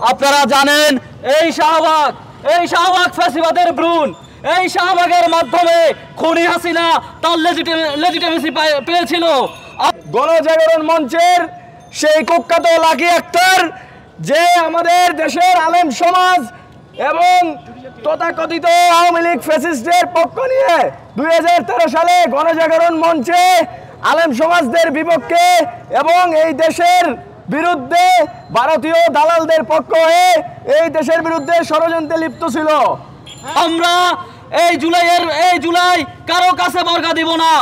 আপনারা জানেন এই শাহবাগ ফ্যাসিবাদের ভ্রূণ, এই শাহবাগের মাধ্যমে খুনি হাসিনা তার লেজিটিমেসি পেয়েছিল। গণজাগরণ মঞ্চের সেই কুখ্যাত লাকি আক্তার, যে আমাদের দেশের আলেম সমাজ এবং তথাকথিত আওয়ামী লীগ ফ্যাসিস্টদের পক্ষ নিয়ে 2013 সালে গণজাগরণ মঞ্চে আলেম সমাজদের বিপক্ষে এবং এই দেশের বিরুদ্ধে ভারতীয় দালালদের পক্ষ হয়ে এই দেশের বিরুদ্ধে ষড়যন্ত্রে লিপ্ত ছিল। আমরা এই জুলাই কারো কাছে বর্গা দিব না।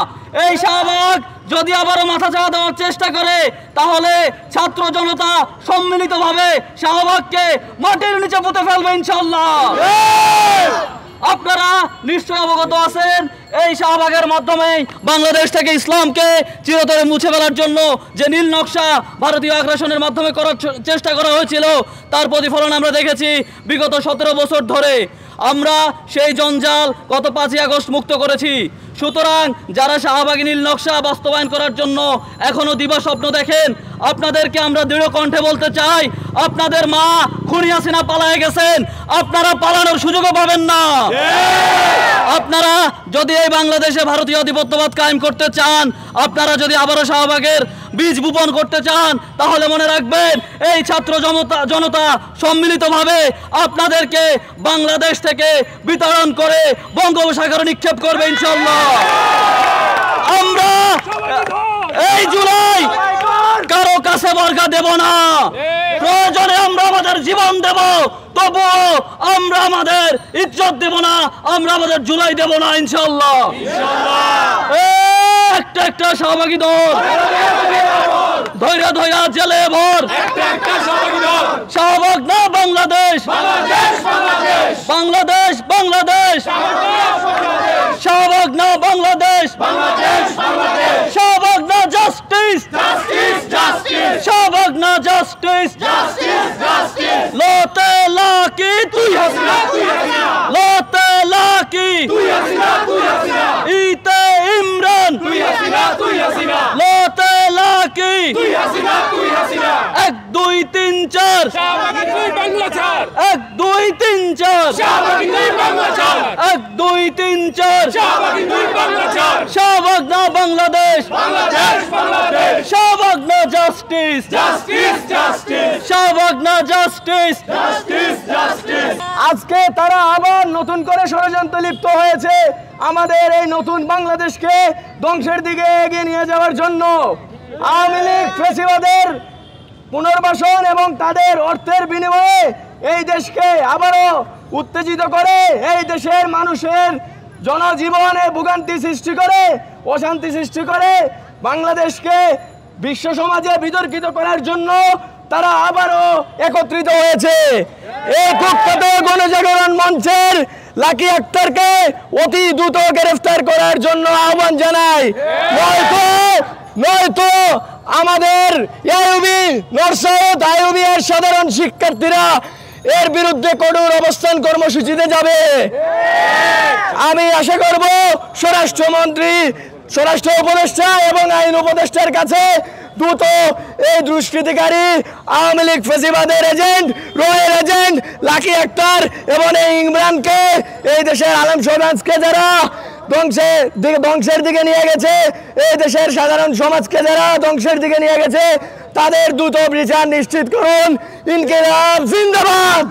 এই শাহবাগ যদি আবারও মাথা চাড়া দেওয়ার চেষ্টা করে, তাহলে ছাত্র জনতা সম্মিলিতভাবে শাহবাগকে মাটির নিচে পুঁতে ফেলবে ইনশাআল্লাহ। আপনারা নিশ্চয় অবগত আছেন এই শাহবাগের মাধ্যমে বাংলাদেশ থেকে ইসলামকে চিরতরে মুছে ফেলার জন্য যে নীল নকশা ভারতীয় আগ্রাসনের মাধ্যমে করার চেষ্টা করা হয়েছিল, তার প্রতিফলন আমরা দেখেছি বিগত 17 বছর ধরে। আমরা সেই জঞ্জাল গত 5ই আগস্ট মুক্ত করেছি। সুতরাং যারা শাহবাগী নীল নকশা বাস্তবায়ন করার জন্য এখনো দিবা স্বপ্ন দেখেন, আপনাদেরকে আমরা দৃঢ় কণ্ঠে বলতে চাই, আপনাদের মা খুনি হাসিনা পালায়ে গেছেন, আপনারা পালানোর সুযোগও পাবেন না। আপনারা যদি এই বাংলাদেশে ভারতীয় আধিপত্যবাদ কায়েম করতে চান, আপনারা যদি আবারও শাহবাগের বীজ বপন করতে চান, তাহলে মনে রাখবেন এই ছাত্র জনতা সম্মিলিতভাবে আপনাদেরকে বাংলাদেশ থেকে বিতরণ করে বঙ্গোপসাগরে নিক্ষেপ করবে ইনশাআল্লাহ। আমরা এই জুলাই কারো কাছে বর্গা দেব না। প্রয়োজনে আমরা আমাদের জীবন দেব, তবুও আমরা আমাদের ইজ্জত দেব না, আমরা আমাদের জুলাই দেব না ইনশাআল্লাহ। একটা শাহবাগী দল ধৈর্য জেলে ভর। শাহবাগ না বাংলাদেশ, বাংলাদেশ শাহবাগ না বাংলাদেশ, শাহবাগ না জাস্টিস, শাহবাগ না জাস্টিস। লোতে লাকি তুই হাসিনা, লোতে লাকি ইতে ইমরান, লোতে লাকি 1 2 3 4, 1 2 3 4, 1 2 3 4। শাহবাগ না বাংলাদেশ, শাহবাগ না জাস্টিস, শাহবাগ না জাস্টিস। আজকে তারা আবার নতুন করে ষড়যন্ত্রে লিপ্ত হয়েছে আমাদের এই নতুন বাংলাদেশকে ধ্বংসের দিকে এগিয়ে নিয়ে যাওয়ার জন্য। আওয়ামী লীগ ফ্যাসিবাদের পুনর্বাসন এবং তাদের অর্থের বিনিময়ে এই দেশকে আবারও উত্তেজিত করে, এই দেশের মানুষের জনজীবনে ভোগান্তি সৃষ্টি করে, অশান্তি সৃষ্টি করে, বাংলাদেশকে বিশ্ব সমাজে বিতর্কিত করার জন্য তারা আবারও একত্রিত হয়েছে। এই কুখ্যাত গণজাগরণ মঞ্চের লাকি আক্তারকে অতি দ্রুত গ্রেফতার করার জন্য আহ্বান জানাই, নয়তো আমাদের আইয়ুবি এর সাধারণ শিক্ষার্থীরা এর বিরুদ্ধে কঠোর অবস্থান কর্মসূচিতে যাবে। আমি আশা করব স্বরাষ্ট্রমন্ত্রী, স্বরাষ্ট্র উপদেষ্টা এবং আইন উপদেষ্টার কাছে দ্রুত এই দুষ্কৃতিকারী আওয়ামী লীগ ফ্যাসিবাদের এজেন্ট, রয়ের এজেন্ট লাকি আক্তার এবং এই ইমরানকে, এই দেশের আলেম সমাজকে যারা ধ্বংসের দিকে নিয়ে গেছে, এই দেশের সাধারণ সমাজকে যারা ধ্বংসের দিকে নিয়ে গেছে, তাদের দ্রুত বিচার নিশ্চিত করুন। ইনকিলাব জিন্দাবাদ।